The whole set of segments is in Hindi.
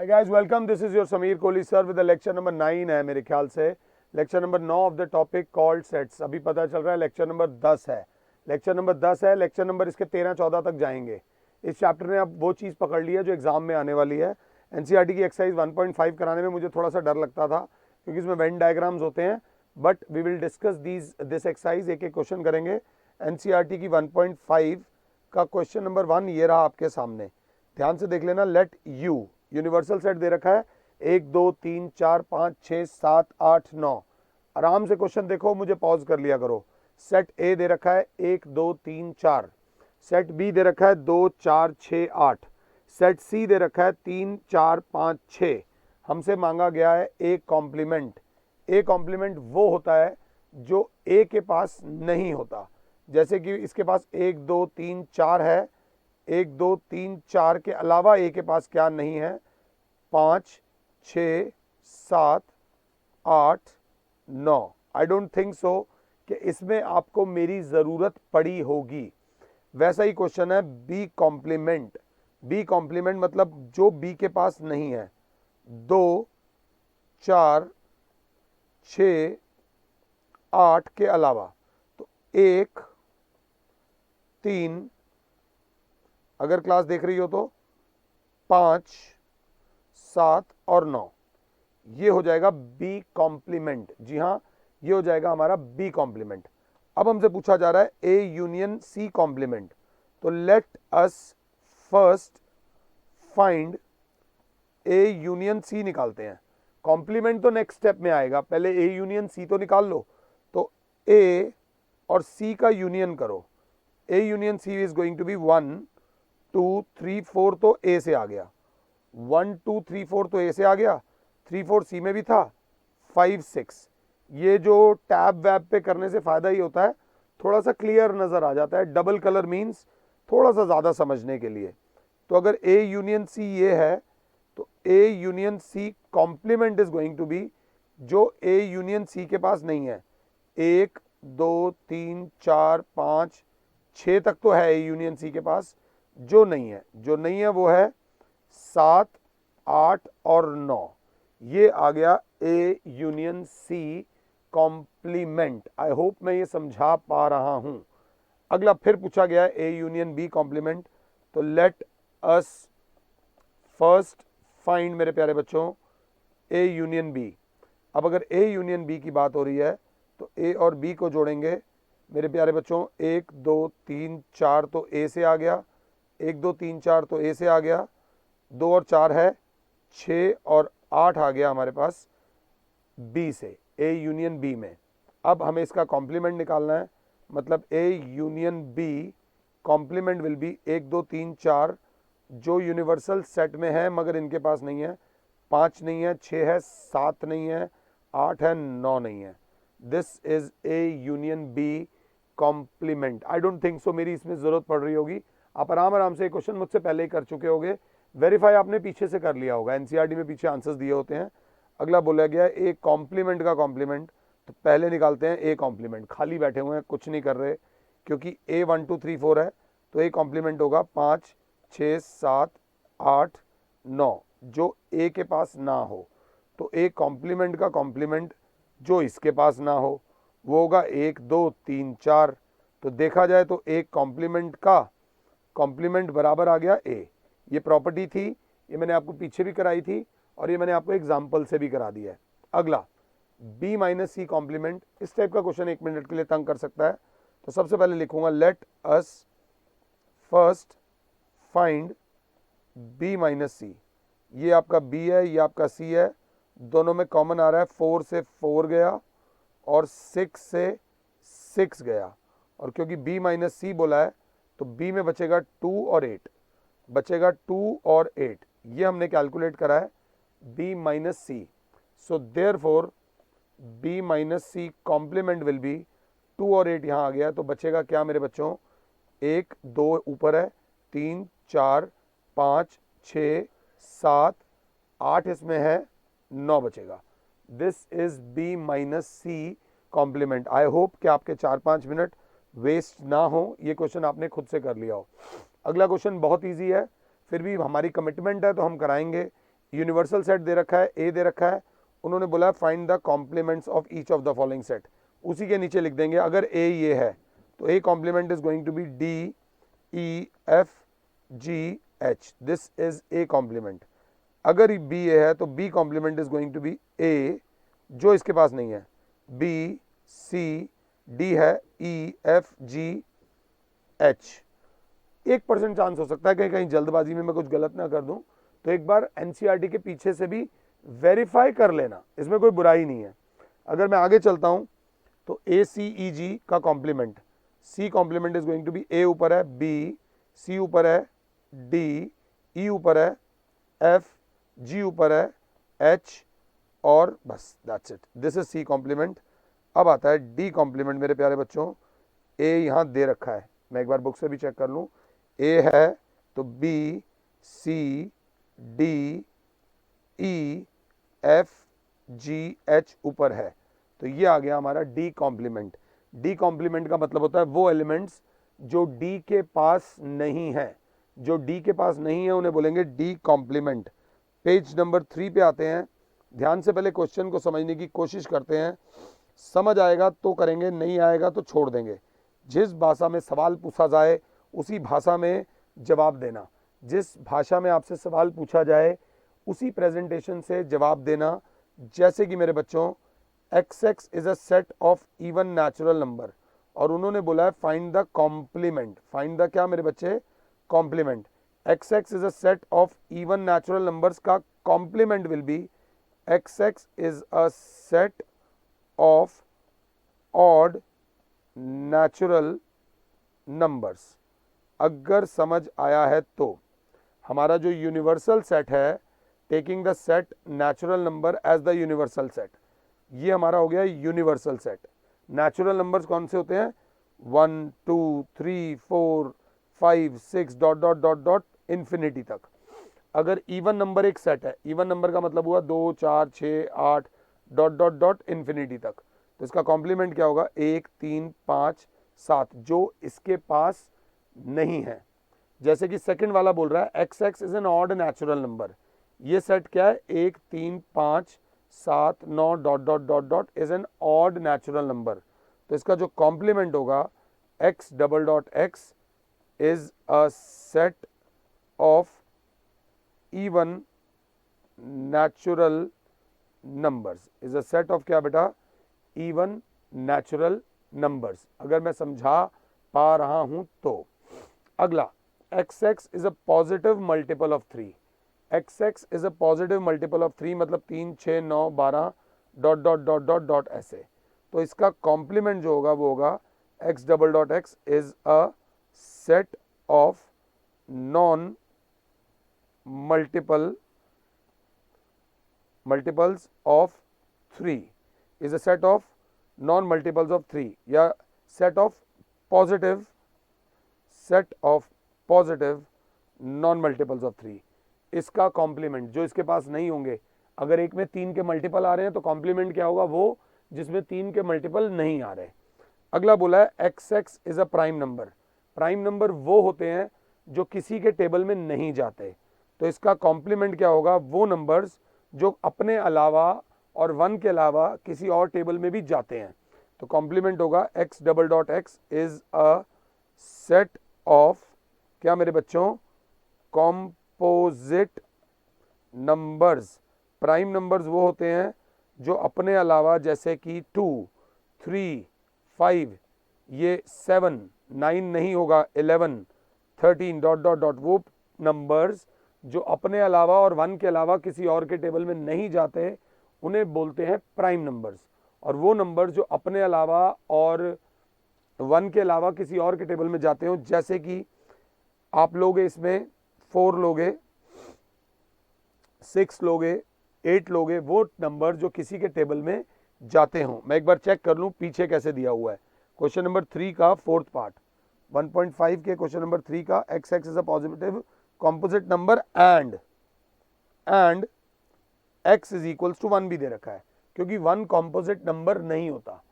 Hi guys, welcome. This is your Sameer Kohli sir with the lecture number 9 है मेरे ख्याल से lecture number 9 of the topic called sets. अभी पता चल रहा है लेक्चर नंबर 10 है. लेक्चर नंबर 10 है. लेक्चर नंबर इसके 13-14 तक जाएंगे. इस चैप्टर ने अब वो चीज़ पकड़ ली है जो एग्जाम में आने वाली है. एनसीईआरटी की एक्सरसाइज 1.5 कराने में मुझे थोड़ा सा डर लगता था क्योंकि इसमें वेन डायग्राम्स होते हैं, but we will discuss this exercise. एक एक क्वेश्चन करेंगे. एनसीईआरटी की 1.5 का क्वेश्चन नंबर 1 ये रहा आपके सामने. ध्यान से देख लेना. लेट यू यूनिवर्सल सेट दे रखा है 1 2 3 4 5 6 7 8 9. आराम से क्वेश्चन देखो, मुझे पॉज कर लिया करो. सेट ए दे रखा है 1 2 3 4. सेट बी दे रखा है 2 4 6 8. सेट सी दे रखा है 3 4 5 6. हमसे मांगा गया है ए कॉम्प्लीमेंट. ए कॉम्प्लीमेंट वो होता है जो ए के पास नहीं होता. जैसे कि इसके पास 1 2 3 4 है. 1 2 3 4 के अलावा ए के पास क्या नहीं है? 5 6 7 8 9. आई डोंट थिंक सो कि इसमें आपको मेरी ज़रूरत पड़ी होगी. वैसा ही क्वेश्चन है बी कॉम्प्लीमेंट. बी कॉम्प्लीमेंट मतलब जो बी के पास नहीं है. 2 4 6 8 के अलावा. तो 1 3, अगर क्लास देख रही हो तो 5 7 और 9, ये हो जाएगा बी कॉम्प्लीमेंट. जी हाँ, ये हो जाएगा हमारा बी कॉम्प्लीमेंट. अब हमसे पूछा जा रहा है ए यूनियन सी कॉम्प्लीमेंट. तो let us first find A union C. निकालते हैं. कॉम्प्लीमेंट तो नेक्स्ट स्टेप में आएगा, पहले ए यूनियन सी तो निकाल लो. तो ए और सी का यूनियन करो. A union C is going to be 1 2 3 4. तो ए से आ गया. 1 2 3 4 तो ए से आ गया. 3 4 सी में भी था. 5 6. ये जो टैब वैब पे करने से फ़ायदा ही होता है, थोड़ा सा क्लियर नज़र आ जाता है. डबल कलर मीन्स थोड़ा सा ज़्यादा समझने के लिए. तो अगर ए यूनियन सी ये है तो A union C complement is going to be जो ए यूनियन सी के पास नहीं है. 1 2 3 4 5 6 तक तो है ए यूनियन सी के पास. जो नहीं है वो है 7 8 और 9. ये आ गया A union C complement. I hope मैं ये समझा पा रहा हूं. अगला फिर पूछा गया है ए यूनियन बी कॉम्प्लीमेंट. तो लेट अस फर्स्ट फाइंड मेरे प्यारे बच्चों ए यूनियन बी. अब अगर ए यूनियन बी की बात हो रही है तो ए और बी को जोड़ेंगे मेरे प्यारे बच्चों. 1 2 3 4 तो ए से आ गया. 1 2 3 4 तो ए से आ गया. 2 और 4 है 6 और 8 आ गया हमारे पास बी से, ए यूनियन बी में. अब हमें इसका कॉम्प्लीमेंट निकालना है. मतलब A union B complement will be 1 2 3 4 जो यूनिवर्सल सेट में है मगर इनके पास नहीं है. 5 नहीं है, 6 है, 7 नहीं है, 8 है, 9 नहीं है. This is A union B complement. I don't think so मेरी इसमें ज़रूरत पड़ रही होगी. आप आराम से क्वेश्चन मुझसे पहले ही कर चुके होगे. वेरीफाई आपने पीछे से कर लिया होगा. एनसीईआरटी में पीछे आंसर्स दिए होते हैं. अगला बोला गया ए कॉम्प्लीमेंट का कॉम्प्लीमेंट. तो पहले निकालते हैं ए कॉम्प्लीमेंट. खाली बैठे हुए हैं, कुछ नहीं कर रहे क्योंकि ए 1 2 3 4 है. तो ए कॉम्प्लीमेंट होगा 5 6 7 8 9 जो ए के पास ना हो. तो ए कॉम्प्लीमेंट का कॉम्प्लीमेंट जो इसके पास ना हो वो होगा 1 2 3 4. तो देखा जाए तो ए कॉम्प्लीमेंट का कॉम्प्लीमेंट बराबर आ गया ए. ये प्रॉपर्टी थी, ये मैंने आपको पीछे भी कराई थी और ये मैंने आपको एग्जाम्पल से भी करा दिया है. अगला बी माइनस सी कॉम्प्लीमेंट. इस टाइप का क्वेश्चन 1 मिनट के लिए तंग कर सकता है. तो सबसे पहले लिखूंगा let us first find B minus C. ये आपका बी है, ये आपका सी है. दोनों में कॉमन आ रहा है. 4 से 4 गया और 6 से 6 गया. और क्योंकि बी माइनस सी बोला है तो बी में बचेगा 2 और 8. बचेगा 2 और 8. ये हमने कैलकुलेट करा है B minus C. So therefore B minus C complement will be 2 और 8 यहाँ आ गया. तो बचेगा क्या मेरे बच्चों? 1 2 ऊपर है, 3 4 5 6 7 8 इसमें है, 9 बचेगा. This is B minus C complement. I hope कि आपके 4-5 मिनट वेस्ट ना हो. ये क्वेश्चन आपने खुद से कर लिया हो. अगला क्वेश्चन बहुत इजी है, फिर भी हमारी कमिटमेंट है तो हम कराएंगे. यूनिवर्सल सेट दे रखा है, ए दे रखा है, उन्होंने बोला find the complements of each of the following set. उसी के नीचे लिख देंगे अगर ए ये है तो A complement is going to be D E F G H, this is A complement. अगर बी ए है तो B complement is going to be A, जो इसके पास नहीं है, बी सी डी है E F G H. 1% chance हो सकता है कि कहीं जल्दबाजी में मैं कुछ गलत ना कर दूं, तो एक बार एनसीईआरटी के पीछे से भी वेरीफाई कर लेना, इसमें कोई बुराई नहीं है। अगर मैं आगे चलता हूं तो ए सी ई जी का complement, C complement is going to be A ऊपर है, बी सी ऊपर है, डी ई ऊपर है, एफ जी ऊपर है, एच, और बस that's it, this is C complement. अब आता है डी कॉम्प्लीमेंट मेरे प्यारे बच्चों। ए यहां दे रखा है, मैं एक बार बुक से भी चेक कर लूं, ए है तो B C D E F G H ऊपर है, तो ये आ गया हमारा डी कॉम्प्लीमेंट। डी कॉम्प्लीमेंट का मतलब होता है वो एलिमेंट्स जो डी के पास नहीं है, जो डी के पास नहीं है उन्हें बोलेंगे डी कॉम्प्लीमेंट। पेज नंबर 3 पे आते हैं, ध्यान से पहले क्वेश्चन को समझने की कोशिश करते हैं, समझ आएगा तो करेंगे, नहीं आएगा तो छोड़ देंगे। जिस भाषा में सवाल पूछा जाए उसी भाषा में जवाब देना, जिस भाषा में आपसे सवाल पूछा जाए उसी प्रेजेंटेशन से जवाब देना। जैसे कि मेरे बच्चों xx is a set of even natural number, और उन्होंने बोला है find the complement, find the क्या मेरे बच्चे, complement. xx is a set of even natural numbers का complement will be xx is a set of odd natural numbers. अगर समझ आया है तो हमारा जो यूनिवर्सल सेट है, taking the set natural number as the universal set, ये हमारा हो गया यूनिवर्सल सेट। नेचुरल नंबर्स कौन से होते हैं, 1 2 3 4 5 6 dot dot dot dot infinity तक। अगर इवन नंबर एक सेट है, इवन नंबर का मतलब हुआ 2 4 6 8 डॉट डॉट डॉट इन्फिनिटी तक, तो इसका कॉम्प्लीमेंट क्या होगा, 1 3 5 7, जो इसके पास नहीं है। जैसे कि सेकंड वाला बोल रहा है xx is an odd natural number, ये सेट क्या है, 1 3 5 7 9 dot dot dot dot is an odd natural number, तो इसका जो कॉम्प्लीमेंट होगा x double dot x is a set of even natural numbers, is a set of क्या बेटा, इवन नेचुरल नंबर्स। अगर मैं समझा पा रहा हूं तो। अगला xx is a positive multiple of 3, xx is a positive multiple of 3 मतलब 3 6 9 12 dot dot dot dot dot ऐसे, तो इसका कॉम्प्लीमेंट जो होगा वो होगा x double dot x is a set of non multiples of 3, is a set of non multiples of 3 या set of positive non multiples of 3। इसका कॉम्प्लीमेंट जो इसके पास नहीं होंगे, अगर एक में 3 के मल्टीपल आ रहे हैं तो कॉम्प्लीमेंट क्या होगा, वो जिसमें 3 के मल्टीपल नहीं आ रहे। अगला बोला है xx is a prime number, prime number वो होते हैं जो किसी के टेबल में नहीं जाते, तो इसका कॉम्प्लीमेंट क्या होगा, वो नंबर्स जो अपने अलावा और 1 के अलावा किसी और टेबल में भी जाते हैं, तो कॉम्प्लीमेंट होगा x double dot x is a set of क्या मेरे बच्चों, कॉम्पोजिट नंबर्स। प्राइम नंबर्स वो होते हैं जो अपने अलावा जैसे कि 2 3 5, ये 7 9 नहीं होगा, 11 13 डॉट डॉट डॉट, वो नंबर्स जो अपने अलावा और 1 के अलावा किसी और के टेबल में नहीं जाते उन्हें बोलते हैं प्राइम नंबर्स। और वो नंबर जो अपने अलावा और 1 के अलावा किसी और के टेबल में जाते हो, जैसे कि आप लोगे इसमें 4 लोगे, 6 लोगे, 8 लोगे, वो नंबर जो किसी के टेबल में जाते हों। मैं एक बार चेक कर लूं पीछे कैसे दिया हुआ है। क्वेश्चन नंबर 3 का फोर्थ पार्ट 1.5 के क्वेश्चन नंबर 3 का xx is a positive composite number and x is equals to 1 भी दे रखा है, क्योंकि 1 कॉम्पोजिट नंबर नहीं होता,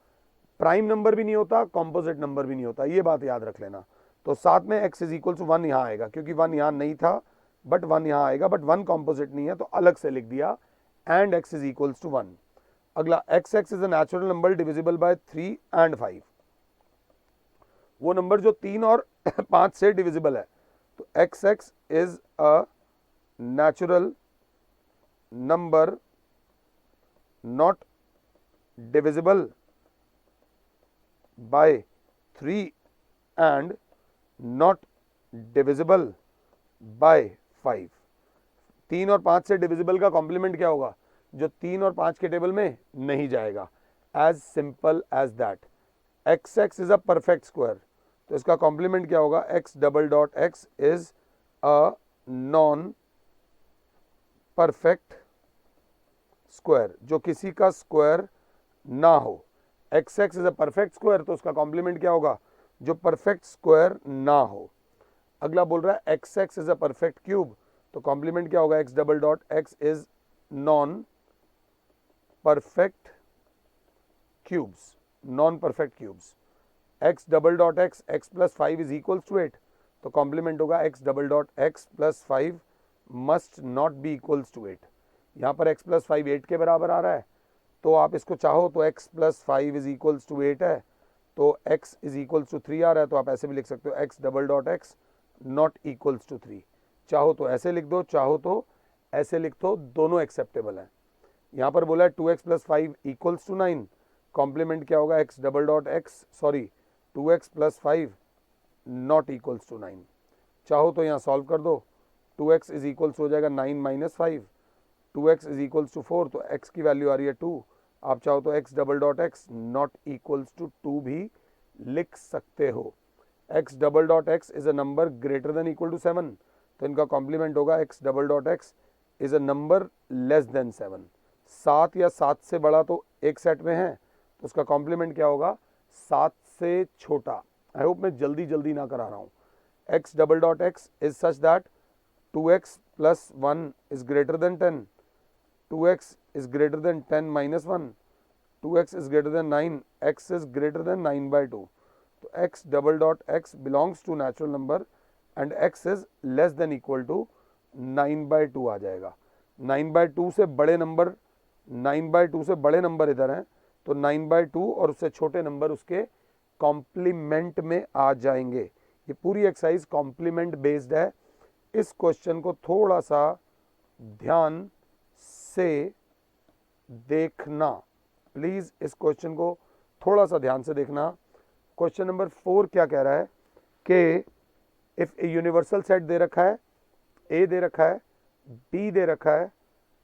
प्राइम नंबर भी नहीं होता, कॉम्पोजिट नंबर भी नहीं होता, ये बात याद रख लेना। तो साथ में x इज इक्वल टू 1 यहाँ आएगा, क्योंकि 1 यहाँ नहीं था, बट 1 यहाँ आएगा, बट 1 कॉम्पोजिट नहीं है तो अलग से लिख दिया and x is equals to 1। अगला x is a natural number divisible by 3 and 5, वो नंबर जो 3 और 5 से डिविजिबल है। तो xx is a natural number not divisible by 3 and not divisible by 5। 3 और 5 से डिविजिबल का कॉम्प्लीमेंट क्या होगा, जो 3 और 5 के टेबल में नहीं जाएगा। As simple as that. xx is a perfect square, तो इसका कॉम्प्लीमेंट क्या होगा, x double dot x is a non perfect square, जो किसी का स्क्वायर ना हो। xx is a perfect square, तो उसका कॉम्प्लीमेंट क्या होगा, जो परफेक्ट स्क्वायर ना हो। अगला बोल रहा है xx is a perfect cube, तो कॉम्प्लीमेंट क्या होगा, x double dot x is non perfect cubes, non perfect cubes. x double dot x x plus 5 is equals to 8, तो कॉम्प्लीमेंट होगा x double dot x plus 5 must not be equals to 8। यहाँ पर x प्लस 5 8 के बराबर आ रहा है, तो आप इसको चाहो तो x plus 5 is equals to 8 है, तो x इज इक्वल्स टू 3 आ रहा है, तो आप ऐसे भी लिख सकते हो x double dot x not equals to 3। चाहो तो ऐसे लिख दो, चाहो तो ऐसे लिख दो, दोनों एक्सेप्टेबल हैं। यहाँ पर बोला है 2x plus 5 equals to 9, complement क्या होगा, x double dot x sorry 2x plus 5 not equals to 9। चाहो तो यहाँ सॉल्व कर दो, 2x इज इक्वल्स हो जाएगा 9 minus 5, 2x is equals to 4, तो x की वैल्यू आ रही है 2। आप चाहो तो x double dot x not equals to 2 भी लिख सकते हो। x double dot x is a number greater than equal to 7, तो इनका कॉम्प्लीमेंट होगा x double dot x is a number less than 7। 7 या 7 से बड़ा तो एक सेट में है, तो उसका कॉम्प्लीमेंट क्या होगा, 7 से छोटा। आई होप मैं जल्दी जल्दी ना करा रहा हूँ। x double dot x is such that 2x plus 1 is greater than 10, 2x is greater than 10 minus 1, 2x is greater than 9, x is greater than 9 by 2, तो x double dot x belongs to natural number and x is less than equal to 9 by 2 आ जाएगा। 9 by 2 से बड़े नंबर, 9 by 2 से बड़े नंबर इधर हैं, तो 9 by 2 और उससे छोटे नंबर उसके कॉम्प्लीमेंट में आ जाएंगे। ये पूरी एक्सरसाइज कॉम्प्लीमेंट बेस्ड है। इस क्वेश्चन को थोड़ा सा ध्यान से देखना, प्लीज इस क्वेश्चन को थोड़ा सा ध्यान से देखना। क्वेश्चन नंबर 4 क्या कह रहा है कि इफ ए यूनिवर्सल सेट दे रखा है, ए दे रखा है, बी दे रखा है,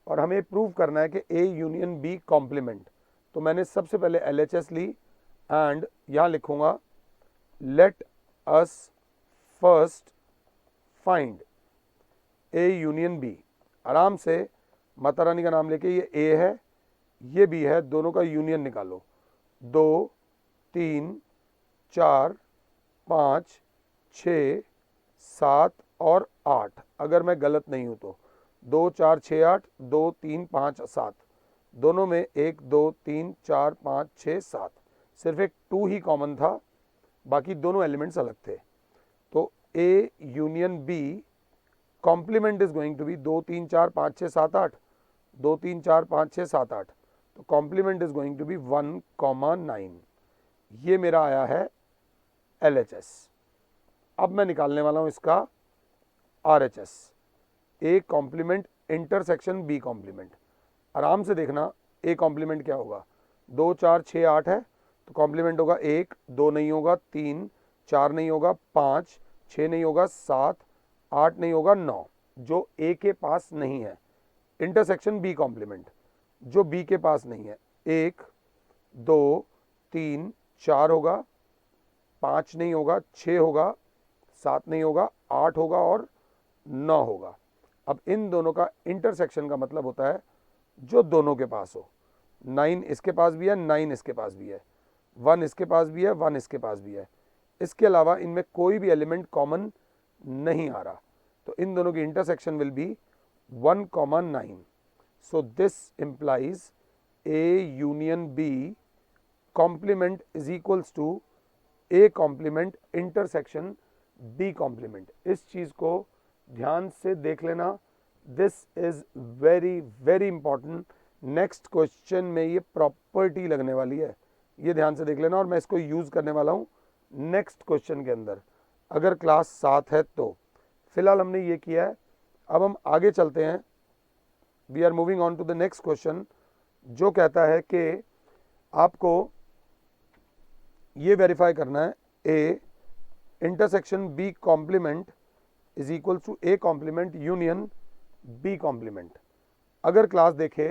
और हमें प्रूव करना है कि ए यूनियन बी कॉम्प्लीमेंट। तो मैंने सबसे पहले LHS ली एंड यहां लिखूंगा let us first find A union B. आराम से माता रानी का नाम लेके, ये ए है ये बी है, दोनों का यूनियन निकालो। 2 3 4 5 6 7 और 8, अगर मैं गलत नहीं हूं तो 2 4 6 8, 2 3 5 7, दोनों में 1 2 3 4 5 6 7, सिर्फ एक 2 ही कॉमन था, बाकी दोनों एलिमेंट्स अलग थे। तो A union B complement is going to be 2 3 4 5 6 7 8, 2 3 4 5 6 7 8, तो complement is going to be 1,9। ये मेरा आया है LHS। अब मैं निकालने वाला हूं इसका RHS, A complement intersection B complement. आराम से देखना, ए कॉम्प्लीमेंट क्या होगा, 2 4 6 8 है, तो कॉम्प्लीमेंट होगा 1 2 नहीं होगा, 3 4 नहीं होगा, 5 6 नहीं होगा, 7 8 नहीं होगा, 9 जो ए के पास नहीं है। इंटरसेक्शन बी कॉम्प्लीमेंट जो बी के पास नहीं है, 1 2 3 4 होगा, 5 नहीं होगा, 6 होगा, 7 नहीं होगा, 8 होगा और 9 होगा। अब इन दोनों का इंटरसेक्शन का मतलब होता है जो दोनों के पास हो। 9 इसके पास भी है, 9 इसके पास भी है, 1 इसके पास भी है, 1 इसके पास भी है। इसके अलावा इनमें कोई भी एलिमेंट कॉमन नहीं आ रहा, तो इन दोनों की intersection will be 1,9। So this implies A union B complement is equals to A complement intersection B complement। इस चीज को ध्यान से देख लेना, this is very very important. Next question में ये प्रॉपर्टी लगने वाली है, ये ध्यान से देख लेना, और मैं इसको यूज करने वाला हूं नेक्स्ट क्वेश्चन के अंदर, अगर क्लास 7 है तो। फिलहाल हमने ये किया है, अब हम आगे चलते हैं। We are moving on to the next question, जो कहता है कि आपको ये वेरीफाई करना है A intersection B complement is equal to A complement union B complement. अगर क्लास देखे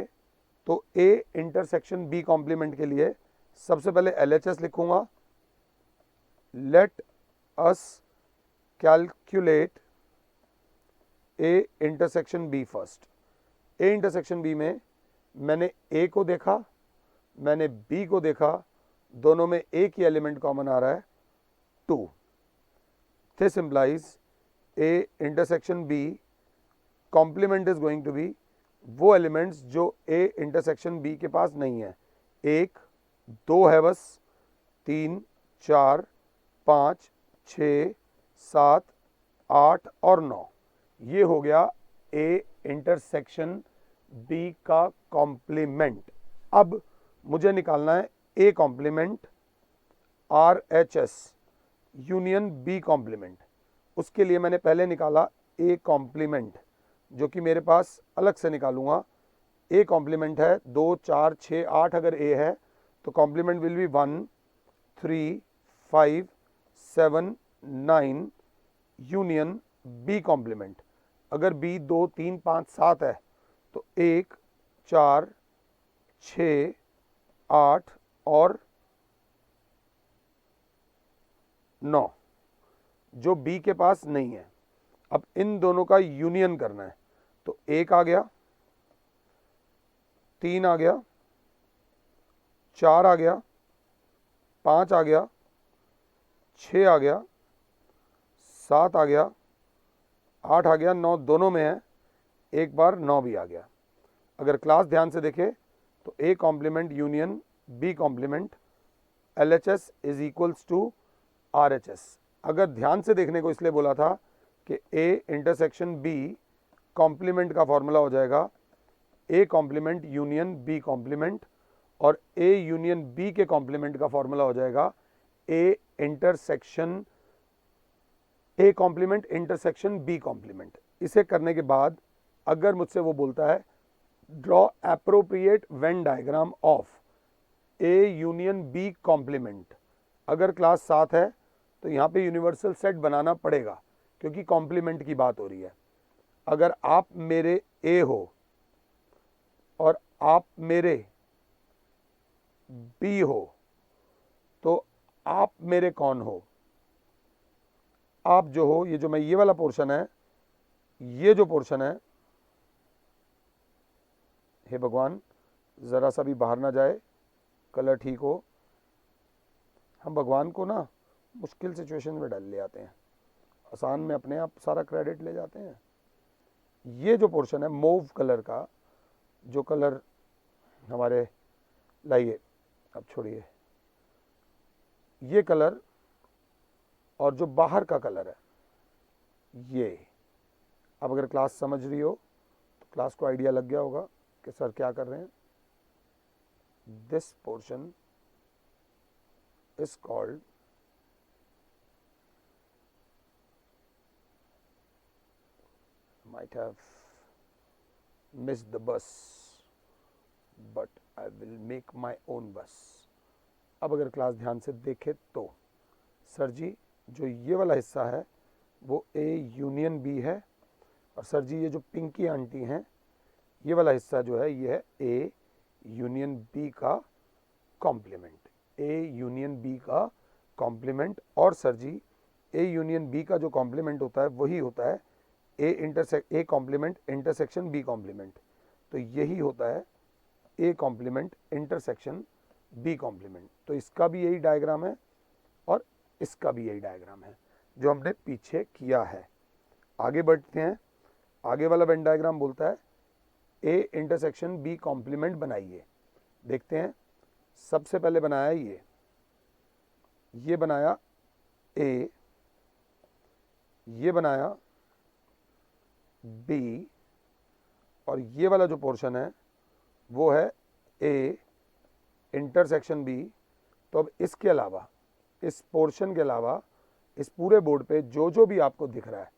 तो ए इंटरसेक्शन बी कॉम्प्लीमेंट के लिए सबसे पहले LHS लिखूंगा, let us calculate A intersection B first. A intersection B में मैंने ए को देखा, मैंने बी को देखा, दोनों में एक ही एलिमेंट कॉमन आ रहा है 2। This implies A intersection B complement is going to be वो एलिमेंट्स जो ए इंटरसेक्शन बी के पास नहीं है। 1 2 है बस, 3 4 5 6 7 8 और 9, ये हो गया ए इंटरसेक्शन बी का कॉम्प्लीमेंट। अब मुझे निकालना है A complement RHS union B complement. उसके लिए मैंने पहले निकाला ए कॉम्प्लीमेंट, जो कि मेरे पास अलग से निकालूंगा। ए कॉम्प्लीमेंट है 2 4 6 8, अगर ए है तो complement will be 1 3 5 7 9 union B complement. अगर बी 2 3 5 7 है तो 1 4 6 8 और 9, जो बी के पास नहीं है। अब इन दोनों का यूनियन करना है, तो 1 आ गया, 3 आ गया, 4 आ गया, 5 आ गया, 6 आ गया, 7 आ गया, 8 आ गया, 9 दोनों में है, एक बार 9 भी आ गया। अगर क्लास ध्यान से देखे तो A complement union B complement LHS is equals to RHS। अगर ध्यान से देखने को इसलिए बोला था कि ए इंटरसेक्शन बी कॉम्प्लीमेंट का फॉर्मूला हो जाएगा A complement union B complement, और ए यूनियन बी के कॉम्प्लीमेंट का फॉर्मूला हो जाएगा A intersection A complement intersection B complement. इसे करने के बाद अगर मुझसे वो बोलता है draw appropriate Venn diagram of A union B complement, अगर क्लास 7 है तो यहाँ पे यूनिवर्सल सेट बनाना पड़ेगा, क्योंकि कॉम्प्लीमेंट की बात हो रही है। अगर आप मेरे ए हो और आप मेरे बी हो तो आप मेरे कौन हो? आप जो हो, ये जो मैं ये वाला पोर्शन है, ये जो पोर्शन है, हे भगवान जरा सा भी बाहर ना जाए, कलर ठीक हो। हम भगवान को ना मुश्किल सिचुएशन में डाल ले आते हैं, आसान में अपने आप सारा क्रेडिट ले जाते हैं। ये जो पोर्शन है मोव कलर का, जो कलर हमारे, लाइए अब छोड़िए, ये कलर और जो बाहर का कलर है ये। अब अगर क्लास समझ रही हो तो क्लास को आइडिया लग गया होगा कि सर क्या कर रहे हैं। This portion is called might have missed the bus but I will make my own bus। अब अगर क्लास ध्यान से देखे तो सर जी जो ये वाला हिस्सा है वो ए यूनियन बी है, और सर जी ये जो पिंकी आंटी हैं ये वाला हिस्सा जो है ये है ए यूनियन बी का कॉम्प्लीमेंट, ए यूनियन बी का कॉम्प्लीमेंट। और sir ji A union B का जो कॉम्प्लीमेंट होता है वही होता है A complement intersection B complement. तो यही होता है A complement intersection B complement. तो इसका भी यही डायग्राम है और इसका भी यही डायग्राम है जो हमने पीछे किया है। आगे बढ़ते हैं, आगे वाला वेन डायग्राम बोलता है ए इंटरसेक्शन बी कॉम्प्लीमेंट बनाइए। देखते हैं, सबसे पहले बनाया ये बनाया ए, ये बनाया बी, और ये वाला जो पोर्शन है वो है ए इंटरसेक्शन बी। तो अब इसके अलावा, इस पोर्शन के अलावा, इस पूरे बोर्ड पे जो जो भी आपको दिख रहा है,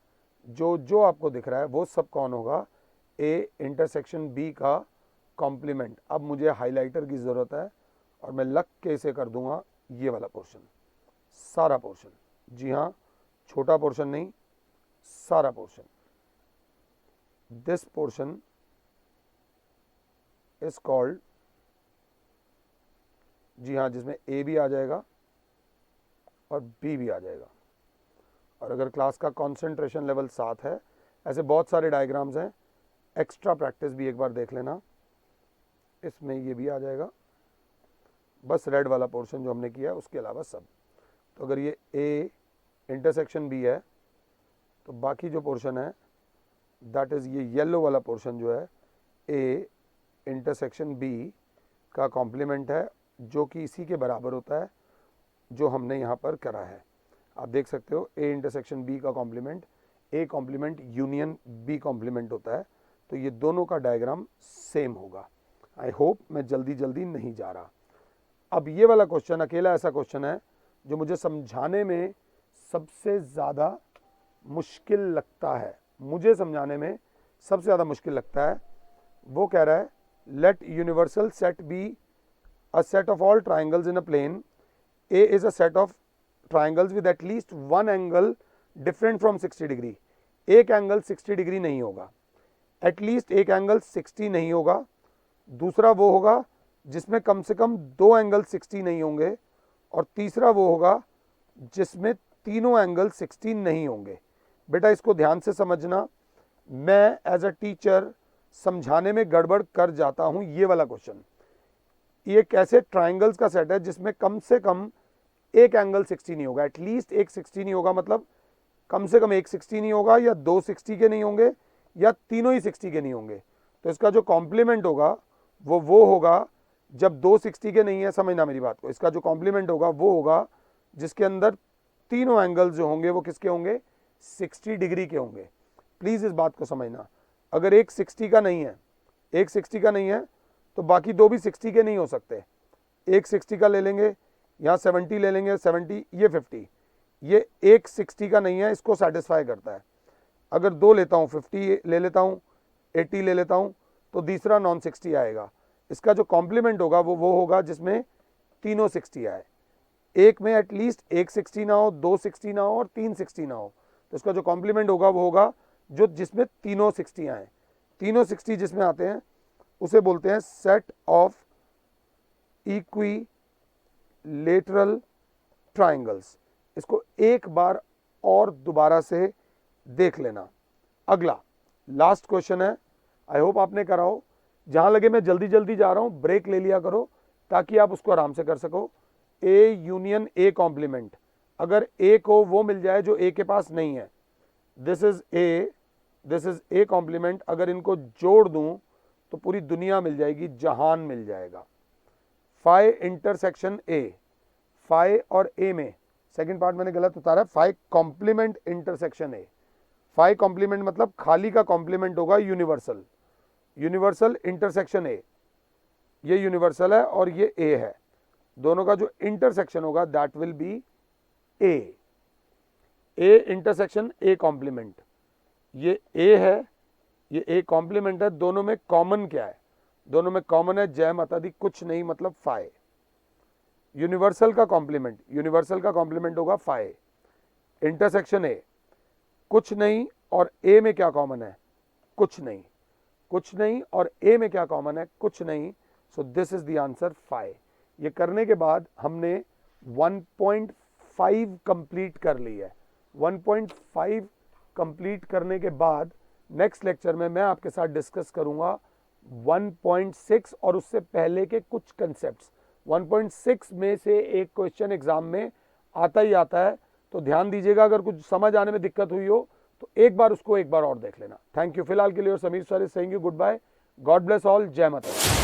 जो जो आपको दिख रहा है वो सब कौन होगा? ए इंटरसेक्शन बी का कॉम्प्लीमेंट। अब मुझे हाइलाइटर की ज़रूरत है और मैं लग के इसे कर दूंगा ये वाला पोर्शन, सारा पोर्शन। जी हाँ, छोटा पोर्शन नहीं, सारा portion. This portion is called, जी हाँ, जिसमें ए भी आ जाएगा और बी भी आ जाएगा। और अगर क्लास का कंसंट्रेशन लेवल 7 है, ऐसे बहुत सारे डायग्राम्स हैं, एक्स्ट्रा प्रैक्टिस भी एक बार देख लेना। इसमें ये भी आ जाएगा, बस रेड वाला पोर्शन जो हमने किया है उसके अलावा सब। तो अगर ये ए इंटरसेक्शन बी है तो बाकी जो पोर्शन है दैट इज़ ये येलो वाला पोर्शन जो है ए इंटरसेक्शन बी का कॉम्प्लीमेंट है, जो कि इसी के बराबर होता है जो हमने यहाँ पर करा है। आप देख सकते हो ए इंटरसेक्शन बी का complement A complement union B complement होता है। तो ये दोनों का डायग्राम सेम होगा। आई होप मैं जल्दी जल्दी नहीं जा रहा। अब ये वाला क्वेश्चन अकेला ऐसा क्वेश्चन है जो मुझे समझाने में सबसे ज़्यादा मुश्किल लगता है, मुझे समझाने में सबसे ज़्यादा मुश्किल लगता है। वो कह रहा है let universal set B a set of all triangles in a plane, A is a set of triangles with at least one angle different from 60 degree. एक एंगल 60 डिग्री नहीं होगा, एटलीस्ट एक एंगल 60 नहीं होगा। दूसरा वो होगा जिसमें कम से कम दो एंगल 60 नहीं होंगे, और तीसरा वो होगा जिसमें तीनों एंगल 60 नहीं होंगे। बेटा इसको ध्यान से समझना, मैं एज अ टीचर समझाने में गड़बड़ कर जाता हूं। ये वाला क्वेश्चन, ये कैसे ट्राइंगल्स का सेट है जिसमें कम से कम एक एंगल 60 नहीं होगा, एटलीस्ट एक 60 नहीं होगा, मतलब कम से कम एक 60 नहीं होगा, या दो 60 के नहीं होंगे, या तीनों ही 60 के नहीं होंगे। तो इसका जो कॉम्प्लीमेंट होगा वो होगा जब दो 60 के नहीं है, समझना मेरी बात को। इसका जो कॉम्प्लीमेंट होगा वो होगा जिसके अंदर तीनों एंगल्स जो होंगे वो किसके होंगे? 60 डिग्री के होंगे। प्लीज इस बात को समझना, अगर एक 60 का नहीं है, एक 60 का नहीं है तो बाकी दो भी 60 के नहीं हो सकते। एक 60 का ले लेंगे, यहाँ 70 ले लेंगे, 70 ये 50, ये एक 60 का नहीं है, इसको सेटिस्फाई करता है। अगर दो लेता हूँ, 50 ले लेता हूँ, 80 ले लेता हूँ, तो तीसरा नॉन 60 आएगा। इसका जो कॉम्प्लीमेंट होगा वो होगा जिसमें तीनों 60 आए। एक में एटलीस्ट एक 60 ना हो, दो 60 ना हो और तीन 60 ना हो। तो इसका जो कॉम्प्लीमेंट होगा वो होगा जो जिसमें तीनों 60 आए। तीनों 60 जिसमें आते हैं उसे बोलते हैं सेट ऑफ इक्विलेटरल ट्राइंगल्स। इसको एक बार और दोबारा से देख लेना। अगला लास्ट क्वेश्चन है, आई होप आपने करा हो। जहां लगे मैं जल्दी जल्दी जा रहा हूं, ब्रेक ले लिया करो ताकि आप उसको आराम से कर सको। ए यूनियन ए कॉम्प्लीमेंट, अगर ए को वो मिल जाए जो ए के पास नहीं है, this is A, this is A complement, अगर इनको जोड़ दूं तो पूरी दुनिया मिल जाएगी, जहान मिल जाएगा। फाई इंटरसेक्शन ए, फाई और ए में सेकंड पार्ट मैंने गलत उतारा, phi complement intersection A. Phi complement मतलब खाली का कॉम्प्लीमेंट होगा यूनिवर्सल, यूनिवर्सल इंटरसेक्शन ए। ये यूनिवर्सल है और ये ए है, दोनों का जो इंटरसेक्शन होगा that will be A. A intersection A complement, ये ए है, ये ए कॉम्प्लीमेंट है। दोनों में कॉमन क्या है? दोनों में कॉमन है जय माता दी कुछ नहीं, मतलब फाई। यूनिवर्सल का कॉम्प्लीमेंट, यूनिवर्सल का कॉम्प्लीमेंट होगा फाई। इंटरसेक्शन ए कुछ नहीं, और ए में क्या कॉमन है? कुछ नहीं। कुछ नहीं और ए में क्या कॉमन है? कुछ नहीं। So this is the answer phi. ये करने के बाद हमने 1.5 कंप्लीट कर ली है। 1.5 कंप्लीट करने के बाद नेक्स्ट लेक्चर में मैं आपके साथ डिस्कस करूंगा 1.6 और उससे पहले के कुछ कंसेप्ट्स। 1.6 में से एक क्वेश्चन एग्जाम में आता ही आता है, तो ध्यान दीजिएगा। अगर कुछ समझ आने में दिक्कत हुई हो तो एक बार उसको एक बार और देख लेना। Thank you. फिलहाल के लिए और Sameer sir is saying you goodbye. God bless all. जय माता दी।